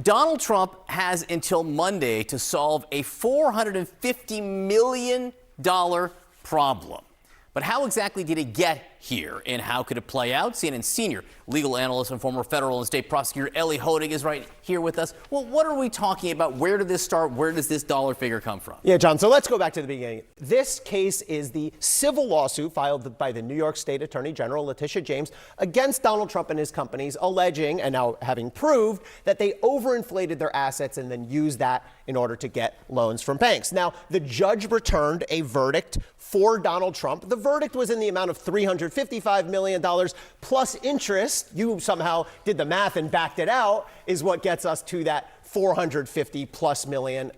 Donald Trump has until Monday to solve a $450 million problem. But how exactly did it get here, and how could it play out? CNN senior legal analyst and former federal and state prosecutor Ellie Honig is right here with us. Well, what are we talking about? Where did this start? Where does this dollar figure come from? Yeah, John, so let's go back to the beginning. This case is the civil lawsuit filed by the New York State Attorney General Letitia James against Donald Trump and his companies, alleging, and now having proved, that they overinflated their assets and then used that in order to get loans from banks. Now, the judge returned a verdict for Donald Trump. The verdict was in the amount of $355 million plus interest. You somehow did the math and backed it out, is what gets us to that $450+ million.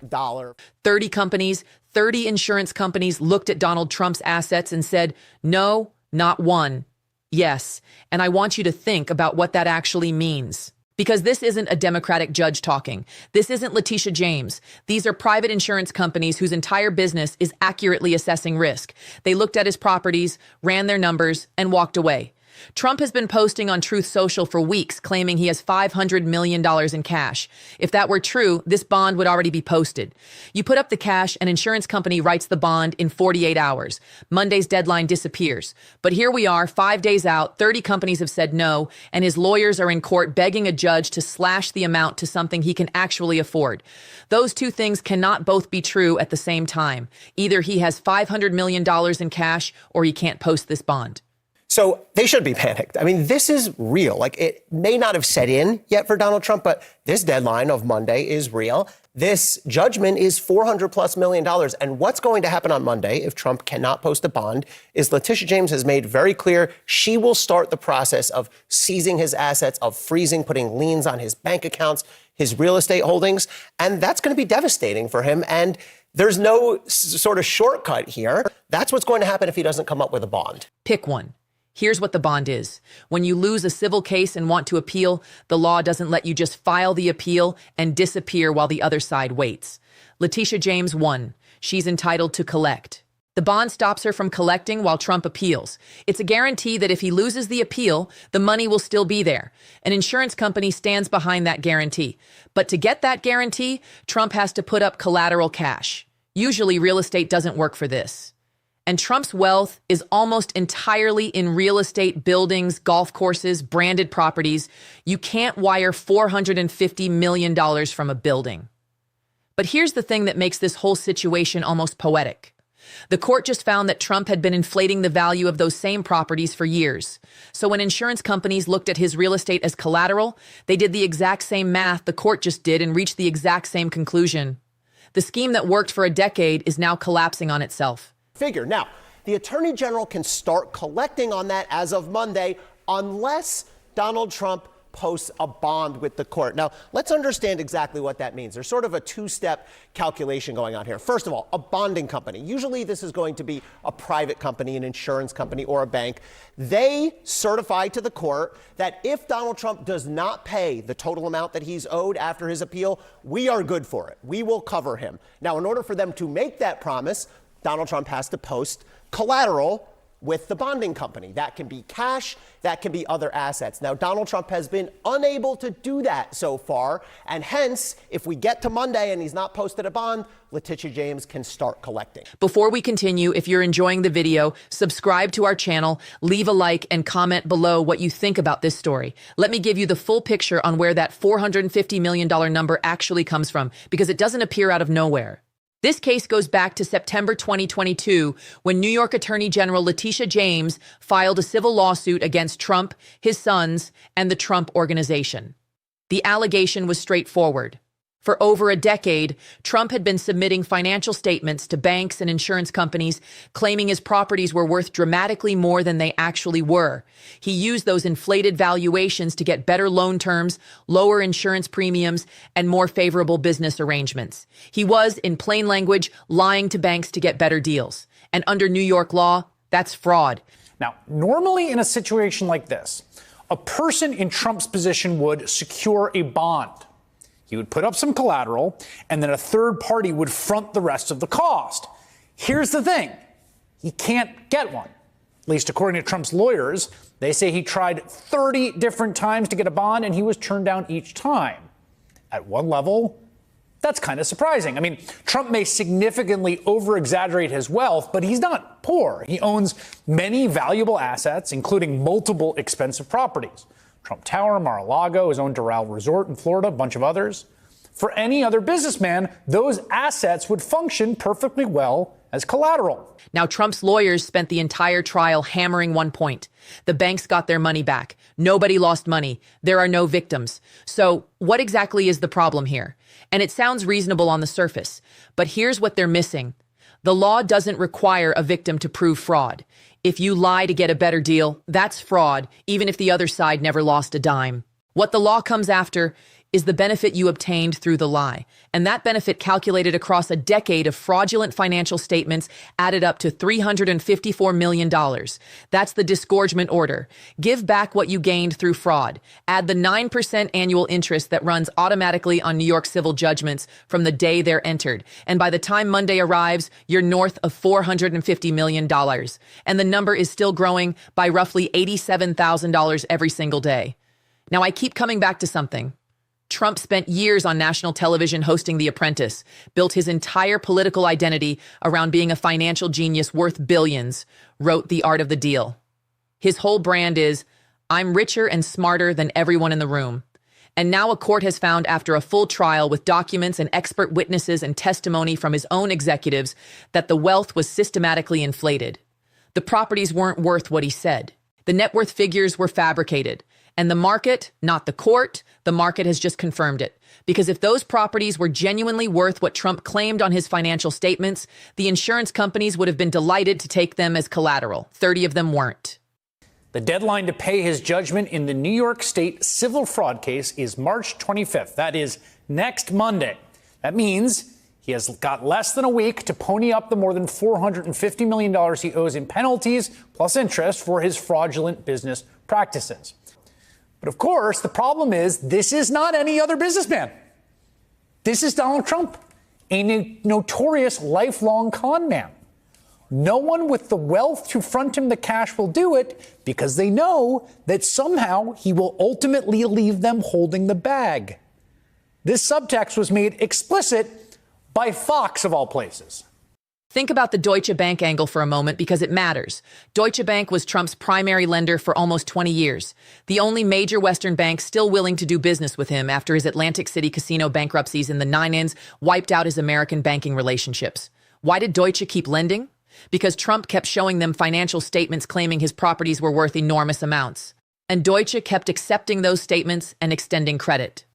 30 companies, 30 insurance companies looked at Donald Trump's assets and said, no, not one. Yes. And I want you to think about what that actually means. Because this isn't a Democratic judge talking. This isn't Letitia James. These are private insurance companies whose entire business is accurately assessing risk. They looked at his properties, ran their numbers, and walked away. Trump has been posting on Truth Social for weeks, claiming he has $500 million in cash. If that were true, this bond would already be posted. You put up the cash, an insurance company writes the bond in 48 hours. Monday's deadline disappears. But here we are, 5 days out, 30 companies have said no, and his lawyers are in court begging a judge to slash the amount to something he can actually afford. Those two things cannot both be true at the same time. Either he has $500 million in cash, or he can't post this bond. So they should be panicked. I mean, this is real. Like, it may not have set in yet for Donald Trump, but this deadline of Monday is real. This judgment is $400+ million. And what's going to happen on Monday if Trump cannot post a bond is Letitia James has made very clear she will start the process of seizing his assets, of freezing, putting liens on his bank accounts, his real estate holdings. And that's going to be devastating for him. And there's no sort of shortcut here. That's what's going to happen if he doesn't come up with a bond. Pick one. Here's what the bond is. When you lose a civil case and want to appeal, the law doesn't let you just file the appeal and disappear while the other side waits. Letitia James won. She's entitled to collect. The bond stops her from collecting while Trump appeals. It's a guarantee that if he loses the appeal, the money will still be there. An insurance company stands behind that guarantee. But to get that guarantee, Trump has to put up collateral cash. Usually, real estate doesn't work for this. And Trump's wealth is almost entirely in real estate, buildings, golf courses, branded properties. You can't wire $450 million from a building. But here's the thing that makes this whole situation almost poetic. The court just found that Trump had been inflating the value of those same properties for years. So when insurance companies looked at his real estate as collateral, they did the exact same math the court just did and reached the exact same conclusion. The scheme that worked for a decade is now collapsing on itself. Figure. Now, the Attorney General can start collecting on that as of Monday unless Donald Trump posts a bond with the court. Now, let's understand exactly what that means. There's sort of a two-step calculation going on here. First of all, a bonding company. Usually this is going to be a private company, an insurance company, or a bank. They certify to the court that if Donald Trump does not pay the total amount that he's owed after his appeal, we are good for it. We will cover him. Now, in order for them to make that promise, Donald Trump has to post collateral with the bonding company. That can be cash, that can be other assets. Now, Donald Trump has been unable to do that so far, and hence, if we get to Monday and he's not posted a bond, Letitia James can start collecting. Before we continue, if you're enjoying the video, subscribe to our channel, leave a like, and comment below what you think about this story. Let me give you the full picture on where that $450 million number actually comes from, because it doesn't appear out of nowhere. This case goes back to September 2022, when New York Attorney General Letitia James filed a civil lawsuit against Trump, his sons, and the Trump Organization. The allegation was straightforward. For over a decade, Trump had been submitting financial statements to banks and insurance companies, claiming his properties were worth dramatically more than they actually were. He used those inflated valuations to get better loan terms, lower insurance premiums, and more favorable business arrangements. He was, in plain language, lying to banks to get better deals. And under New York law, that's fraud. Now, normally in a situation like this, a person in Trump's position would secure a bond. He would put up some collateral, and then a third party would front the rest of the cost. Here's the thing. He can't get one. At least according to Trump's lawyers, they say he tried 30 different times to get a bond, and he was turned down each time. At one level, that's kind of surprising. I mean, Trump may significantly over-exaggerate his wealth, but he's not poor. He owns many valuable assets, including multiple expensive properties. Trump Tower, Mar-a-Lago, his own Doral Resort in Florida, a bunch of others. For any other businessman, those assets would function perfectly well as collateral. Now, Trump's lawyers spent the entire trial hammering one point. The banks got their money back. Nobody lost money. There are no victims. So what exactly is the problem here? And it sounds reasonable on the surface, but here's what they're missing. The law doesn't require a victim to prove fraud. If you lie to get a better deal, that's fraud, even if the other side never lost a dime. What the law comes after is the benefit you obtained through the lie. And that benefit calculated across a decade of fraudulent financial statements added up to $354 million. That's the disgorgement order. Give back what you gained through fraud. Add the 9% annual interest that runs automatically on New York civil judgments from the day they're entered. And by the time Monday arrives, you're north of $450 million. And the number is still growing by roughly $87,000 every single day. Now, I keep coming back to something. Trump spent years on national television hosting The Apprentice, built his entire political identity around being a financial genius worth billions, wrote The Art of the Deal. His whole brand is, I'm richer and smarter than everyone in the room. And now a court has found, after a full trial with documents and expert witnesses and testimony from his own executives, that the wealth was systematically inflated. The properties weren't worth what he said. The net worth figures were fabricated. And the market, not the court, the market has just confirmed it. Because if those properties were genuinely worth what Trump claimed on his financial statements, the insurance companies would have been delighted to take them as collateral. 30 of them weren't. The deadline to pay his judgment in the New York State civil fraud case is March 25th. That is next Monday. That means he has got less than a week to pony up the more than $450 million he owes in penalties plus interest for his fraudulent business practices. But of course, the problem is this is not any other businessman. This is Donald Trump, a notorious lifelong con man. No one with the wealth to front him the cash will do it because they know that somehow he will ultimately leave them holding the bag. This subtext was made explicit by Fox, of all places. Think about the Deutsche Bank angle for a moment because it matters. Deutsche Bank was Trump's primary lender for almost 20 years, the only major Western bank still willing to do business with him after his Atlantic City casino bankruptcies in the 90s wiped out his American banking relationships. Why did Deutsche keep lending? Because Trump kept showing them financial statements claiming his properties were worth enormous amounts. And Deutsche kept accepting those statements and extending credit.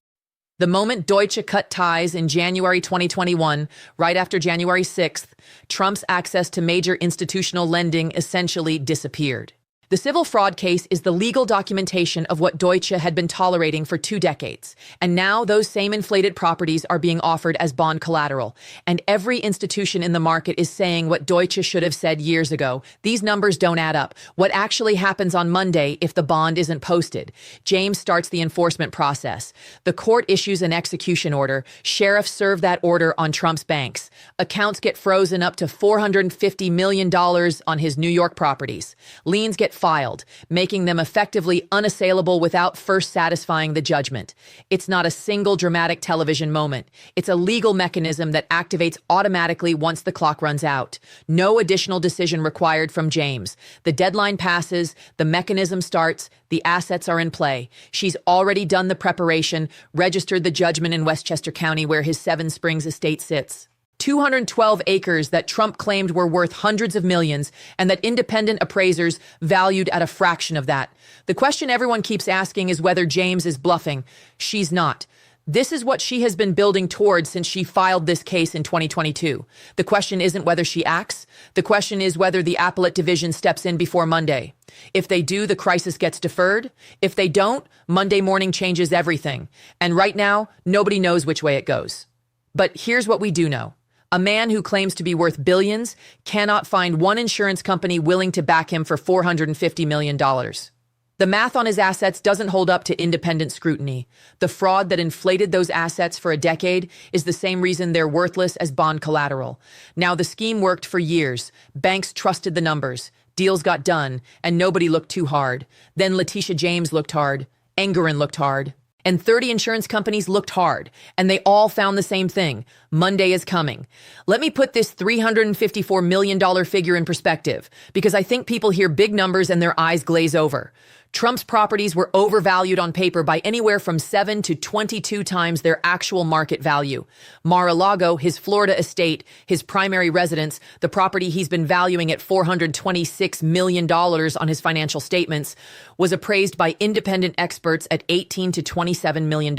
The moment Deutsche cut ties in January 2021, right after January 6th, Trump's access to major institutional lending essentially disappeared. The civil fraud case is the legal documentation of what Deutsche had been tolerating for 2 decades. And now those same inflated properties are being offered as bond collateral. And every institution in the market is saying what Deutsche should have said years ago. These numbers don't add up. What actually happens on Monday if the bond isn't posted? James starts the enforcement process. The court issues an execution order. Sheriffs serve that order on Trump's banks. Accounts get frozen up to $450 million on his New York properties. Liens get filed, making them effectively unassailable without first satisfying the judgment. It's not a single dramatic television moment. It's a legal mechanism that activates automatically once the clock runs out. No additional decision required from James. The deadline passes, the mechanism starts, the assets are in play. She's already done the preparation, registered the judgment in Westchester County where his Seven Springs estate sits. 212 acres that Trump claimed were worth hundreds of millions and that independent appraisers valued at a fraction of that. The question everyone keeps asking is whether James is bluffing. She's not. This is what she has been building towards since she filed this case in 2022. The question isn't whether she acts. The question is whether the appellate division steps in before Monday. If they do, the crisis gets deferred. If they don't, Monday morning changes everything. And right now, nobody knows which way it goes. But here's what we do know. A man who claims to be worth billions cannot find one insurance company willing to back him for $450 million. The math on his assets doesn't hold up to independent scrutiny. The fraud that inflated those assets for a decade is the same reason they're worthless as bond collateral. Now, the scheme worked for years. Banks trusted the numbers. Deals got done, and nobody looked too hard. Then Letitia James looked hard. Engoron looked hard. And 30 insurance companies looked hard, and they all found the same thing. Monday is coming. Let me put this $354 million figure in perspective, because I think people hear big numbers and their eyes glaze over. Trump's properties were overvalued on paper by anywhere from 7 to 22 times their actual market value. Mar-a-Lago, his Florida estate, his primary residence, the property he's been valuing at $426 million on his financial statements, was appraised by independent experts at $18 to $27 million.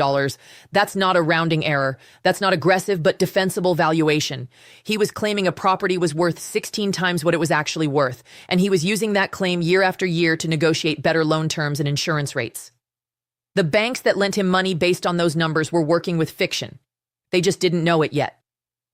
That's not a rounding error. That's not aggressive, but defensible valuation. He was claiming a property was worth 16 times what it was actually worth, and he was using that claim year after year to negotiate better loan terms and insurance rates. The banks that lent him money based on those numbers were working with fiction. They just didn't know it yet.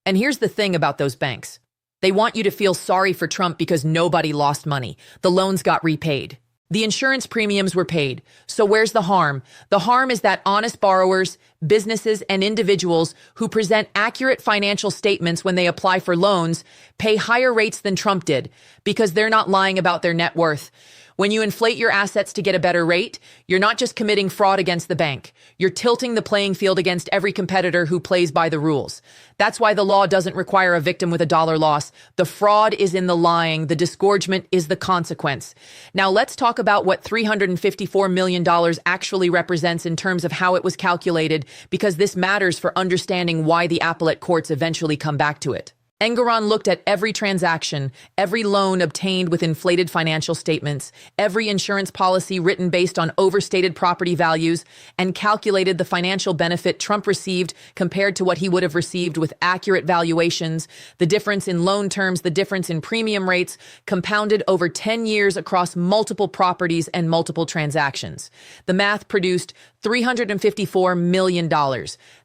And here's the thing about those banks. They want you to feel sorry for Trump because nobody lost money. The loans got repaid. The insurance premiums were paid. So where's the harm? The harm is that honest borrowers, businesses, and individuals who present accurate financial statements when they apply for loans pay higher rates than Trump did because they're not lying about their net worth. When you inflate your assets to get a better rate, you're not just committing fraud against the bank. You're tilting the playing field against every competitor who plays by the rules. That's why the law doesn't require a victim with a dollar loss. The fraud is in the lying. The disgorgement is the consequence. Now let's talk about what $354 million actually represents in terms of how it was calculated, because this matters for understanding why the appellate courts eventually come back to it. Engoron looked at every transaction, every loan obtained with inflated financial statements, every insurance policy written based on overstated property values, and calculated the financial benefit Trump received compared to what he would have received with accurate valuations, the difference in loan terms, the difference in premium rates, compounded over 10 years across multiple properties and multiple transactions. The math produced $354 million.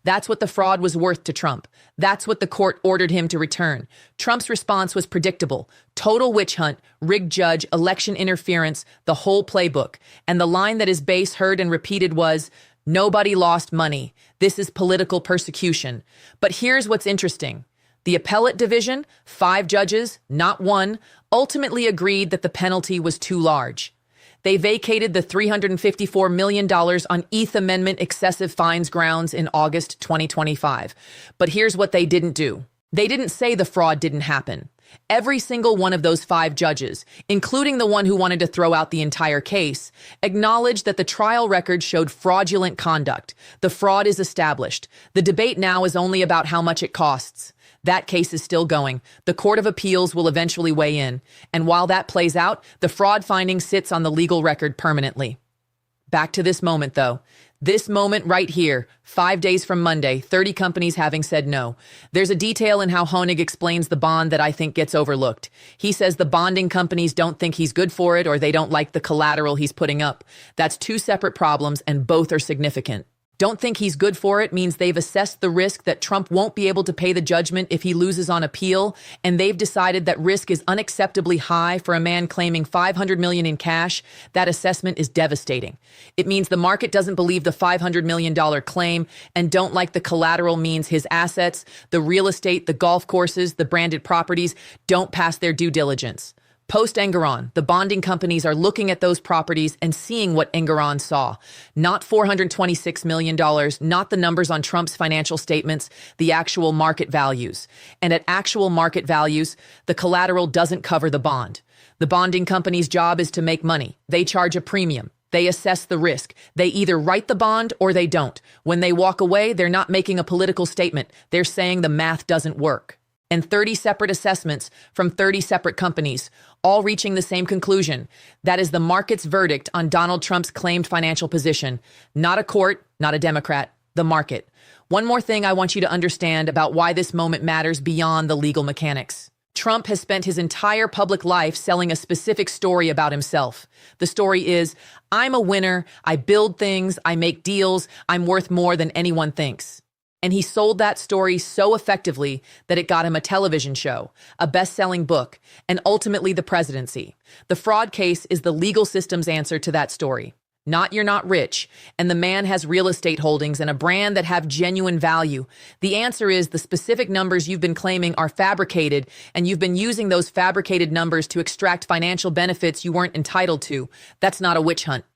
That's what the fraud was worth to Trump. That's what the court ordered him to return. Trump's response was predictable. Total witch hunt, rigged judge, election interference, the whole playbook. And the line that his base heard and repeated was, "Nobody lost money. This is political persecution." But here's what's interesting. The appellate division, 5 judges, not one, ultimately agreed that the penalty was too large. They vacated the $354 million on Eighth Amendment excessive fines grounds in August 2025. But here's what they didn't do. They didn't say the fraud didn't happen. Every single one of those 5 judges, including the one who wanted to throw out the entire case, acknowledged that the trial record showed fraudulent conduct. The fraud is established. The debate now is only about how much it costs. That case is still going. The Court of Appeals will eventually weigh in. And while that plays out, the fraud finding sits on the legal record permanently. Back to this moment, though. This moment right here, 5 days from Monday, 30 companies having said no. There's a detail in how Honig explains the bond that I think gets overlooked. He says the bonding companies don't think he's good for it or they don't like the collateral he's putting up. That's 2 separate problems and both are significant. Don't think he's good for it means they've assessed the risk that Trump won't be able to pay the judgment if he loses on appeal, and they've decided that risk is unacceptably high for a man claiming $500 million in cash. That assessment is devastating. It means the market doesn't believe the $500 million claim, and don't like the collateral means his assets, the real estate, the golf courses, the branded properties, don't pass their due diligence. Post-Engoron, the bonding companies are looking at those properties and seeing what Engoron saw. Not $426 million, not the numbers on Trump's financial statements, the actual market values. And at actual market values, the collateral doesn't cover the bond. The bonding company's job is to make money. They charge a premium. They assess the risk. They either write the bond or they don't. When they walk away, they're not making a political statement. They're saying the math doesn't work. And 30 separate assessments from 30 separate companies, all reaching the same conclusion. That is the market's verdict on Donald Trump's claimed financial position. Not a court, not a Democrat, the market. One more thing I want you to understand about why this moment matters beyond the legal mechanics. Trump has spent his entire public life selling a specific story about himself. The story is, I'm a winner, I build things, I make deals, I'm worth more than anyone thinks. And he sold that story so effectively that it got him a television show, a best-selling book, and ultimately the presidency. The fraud case is the legal system's answer to that story. Not you're not rich, and the man has real estate holdings and a brand that have genuine value. The answer is the specific numbers you've been claiming are fabricated, and you've been using those fabricated numbers to extract financial benefits you weren't entitled to. That's not a witch hunt.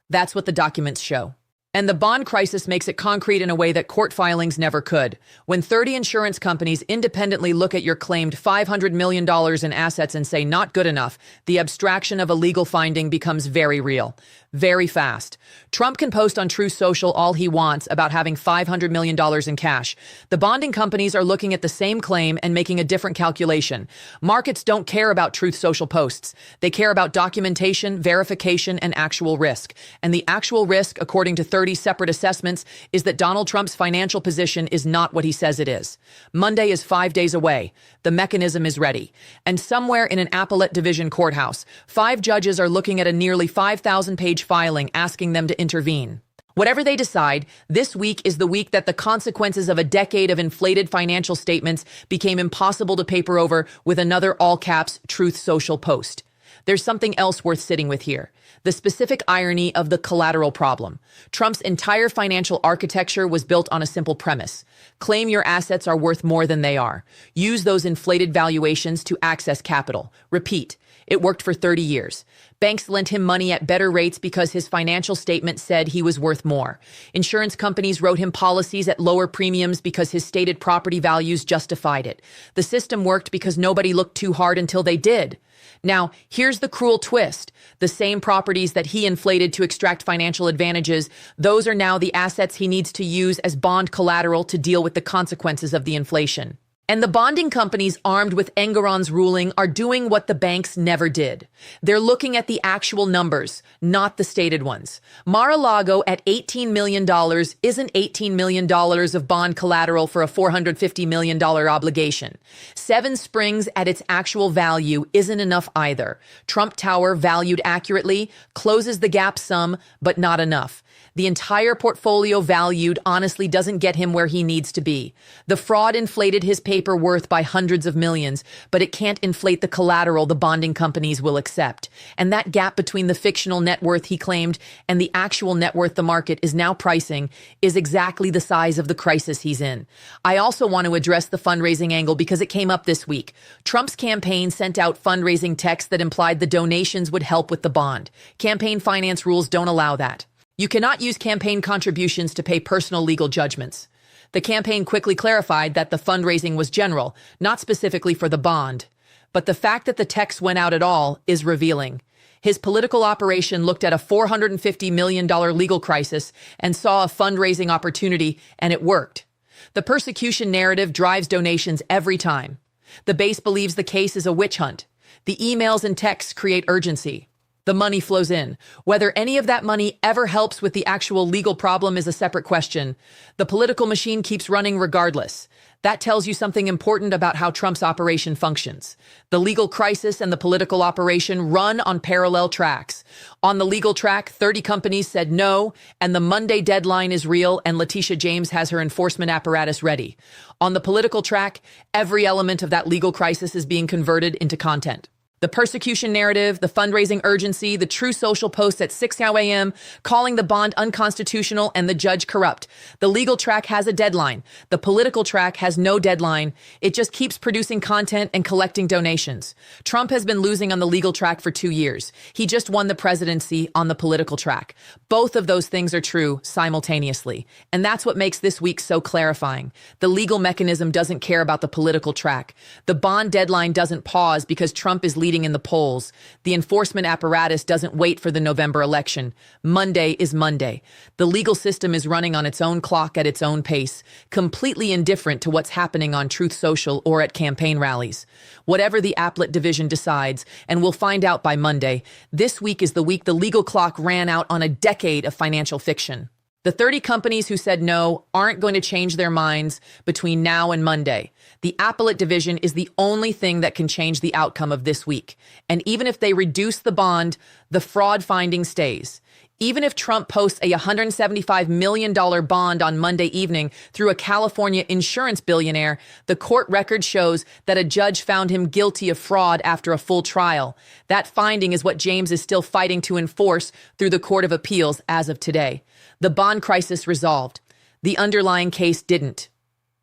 That's what the documents show. And the bond crisis makes it concrete in a way that court filings never could. When 30 insurance companies independently look at your claimed $500 million in assets and say not good enough, the abstraction of a legal finding becomes very real, very fast. Trump can post on Truth Social all he wants about having $500 million in cash. The bonding companies are looking at the same claim and making a different calculation. Markets don't care about Truth Social posts. They care about documentation, verification, and actual risk. And the actual risk, according to 30 separate assessments, is that Donald Trump's financial position is not what he says it is. Monday is 5 days away. The mechanism is ready. And somewhere in an appellate division courthouse, 5 judges are looking at a nearly 5,000-page filing asking them to intervene. Whatever they decide, this week is the week that the consequences of a decade of inflated financial statements became impossible to paper over with another all-caps Truth Social post. There's something else worth sitting with here. The specific irony of the collateral problem. Trump's entire financial architecture was built on a simple premise. Claim your assets are worth more than they are. Use those inflated valuations to access capital. Repeat. It worked for 30 years. Banks lent him money at better rates because his financial statement said he was worth more. Insurance companies wrote him policies at lower premiums because his stated property values justified it. The system worked because nobody looked too hard until they did. Now, here's the cruel twist. The same properties that he inflated to extract financial advantages, those are now the assets he needs to use as bond collateral to deal with the consequences of the inflation. And the bonding companies armed with Engoron's ruling are doing what the banks never did. They're looking at the actual numbers, not the stated ones. Mar-a-Lago at $18 million isn't $18 million of bond collateral for a $450 million obligation. Seven Springs at its actual value isn't enough either. Trump Tower, valued accurately, closes the gap some, but not enough. The entire portfolio valued honestly doesn't get him where he needs to be. The fraud inflated his paper worth by hundreds of millions, but it can't inflate the collateral the bonding companies will accept. And that gap between the fictional net worth he claimed and the actual net worth the market is now pricing is exactly the size of the crisis he's in. I also want to address the fundraising angle because it came up this week. Trump's campaign sent out fundraising texts that implied the donations would help with the bond. Campaign finance rules don't allow that. You cannot use campaign contributions to pay personal legal judgments. The campaign quickly clarified that the fundraising was general, not specifically for the bond. But the fact that the text went out at all is revealing. His political operation looked at a $450 million legal crisis and saw a fundraising opportunity, and it worked. The persecution narrative drives donations every time. The base believes the case is a witch hunt. The emails and texts create urgency. The money flows in. Whether any of that money ever helps with the actual legal problem is a separate question. The political machine keeps running regardless. That tells you something important about how Trump's operation functions. The legal crisis and the political operation run on parallel tracks. On the legal track, 30 companies said no, and the Monday deadline is real, and Letitia James has her enforcement apparatus ready. On the political track, every element of that legal crisis is being converted into content. The persecution narrative, the fundraising urgency, the Truth Social posts at 6 a.m., calling the bond unconstitutional and the judge corrupt. The legal track has a deadline. The political track has no deadline. It just keeps producing content and collecting donations. Trump has been losing on the legal track for 2 years. He just won the presidency on the political track. Both of those things are true simultaneously. And that's what makes this week so clarifying. The legal mechanism doesn't care about the political track. The bond deadline doesn't pause because Trump is leading in the polls. The enforcement apparatus doesn't wait for the November election. Monday is Monday. The legal system is running on its own clock at its own pace, completely indifferent to what's happening on Truth Social or at campaign rallies. Whatever the appellate division decides, and we'll find out by Monday, this week is the week the legal clock ran out on a decade of financial fiction. The 30 companies who said no aren't going to change their minds between now and Monday. The appellate division is the only thing that can change the outcome of this week. And even if they reduce the bond, the fraud finding stays. Even if Trump posts a $175 million bond on Monday evening through a California insurance billionaire, the court record shows that a judge found him guilty of fraud after a full trial. That finding is what James is still fighting to enforce through the Court of Appeals as of today. The bond crisis resolved. The underlying case didn't.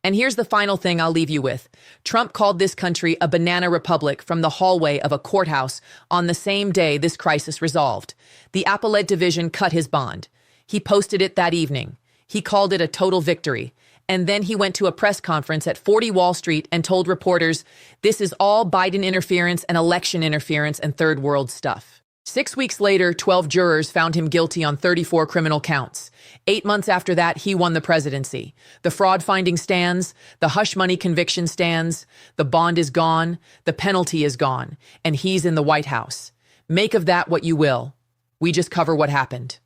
And here's the final thing I'll leave you with. Trump called this country a banana republic from the hallway of a courthouse on the same day this crisis resolved. The appellate division cut his bond. He posted it that evening. He called it a total victory. And then he went to a press conference at 40 Wall Street and told reporters, this is all Biden interference and election interference and third world stuff. 6 weeks later, 12 jurors found him guilty on 34 criminal counts. 8 months after that, he won the presidency. The fraud finding stands, the hush money conviction stands, the bond is gone, the penalty is gone, and he's in the White House. Make of that what you will. We just cover what happened.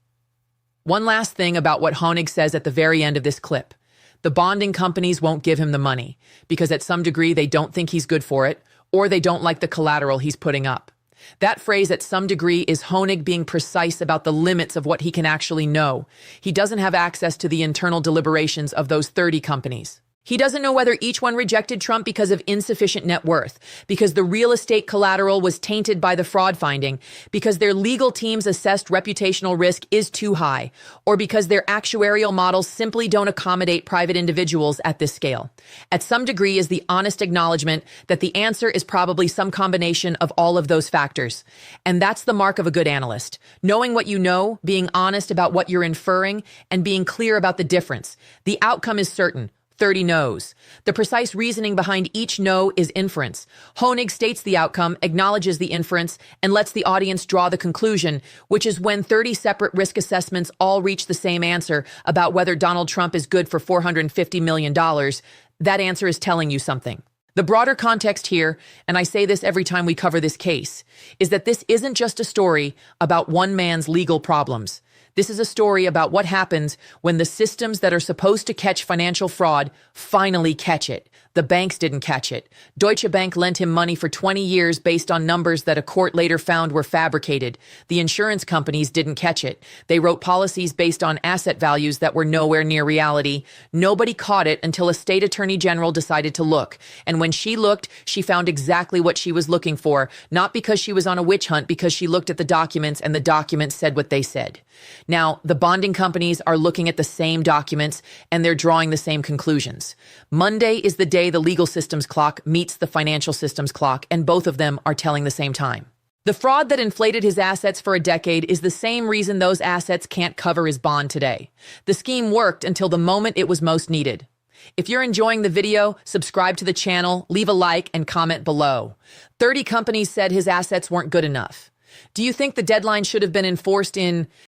One last thing about what Honig says at the very end of this clip. The bonding companies won't give him the money because at some degree they don't think he's good for it, or they don't like the collateral he's putting up. That phrase, at some degree, is Honig being precise about the limits of what he can actually know. He doesn't have access to the internal deliberations of those 30 companies. He doesn't know whether each one rejected Trump because of insufficient net worth, because the real estate collateral was tainted by the fraud finding, because their legal teams assessed reputational risk is too high, or because their actuarial models simply don't accommodate private individuals at this scale. At some degree is the honest acknowledgement that the answer is probably some combination of all of those factors. And that's the mark of a good analyst. Knowing what you know, being honest about what you're inferring, and being clear about the difference. The outcome is certain. 30 no's. The precise reasoning behind each no is inference. Honig states the outcome, acknowledges the inference, and lets the audience draw the conclusion, which is when 30 separate risk assessments all reach the same answer about whether Donald Trump is good for $450 million. That answer is telling you something. The broader context here, and I say this every time we cover this case, is that this isn't just a story about one man's legal problems. This is a story about what happens when the systems that are supposed to catch financial fraud finally catch it. The banks didn't catch it. Deutsche Bank lent him money for 20 years based on numbers that a court later found were fabricated. The insurance companies didn't catch it. They wrote policies based on asset values that were nowhere near reality. Nobody caught it until a state attorney general decided to look. And when she looked, she found exactly what she was looking for, not because she was on a witch hunt, because she looked at the documents and the documents said what they said. Now, the bonding companies are looking at the same documents and they're drawing the same conclusions. Monday is the day the legal systems clock meets the financial systems clock, and both of them are telling the same time. The fraud that inflated his assets for a decade is the same reason those assets can't cover his bond today. The scheme worked until the moment it was most needed. If you're enjoying the video, subscribe to the channel, leave a like, and comment below. 30 companies said his assets weren't good enough. Do you think the deadline should have been enforced in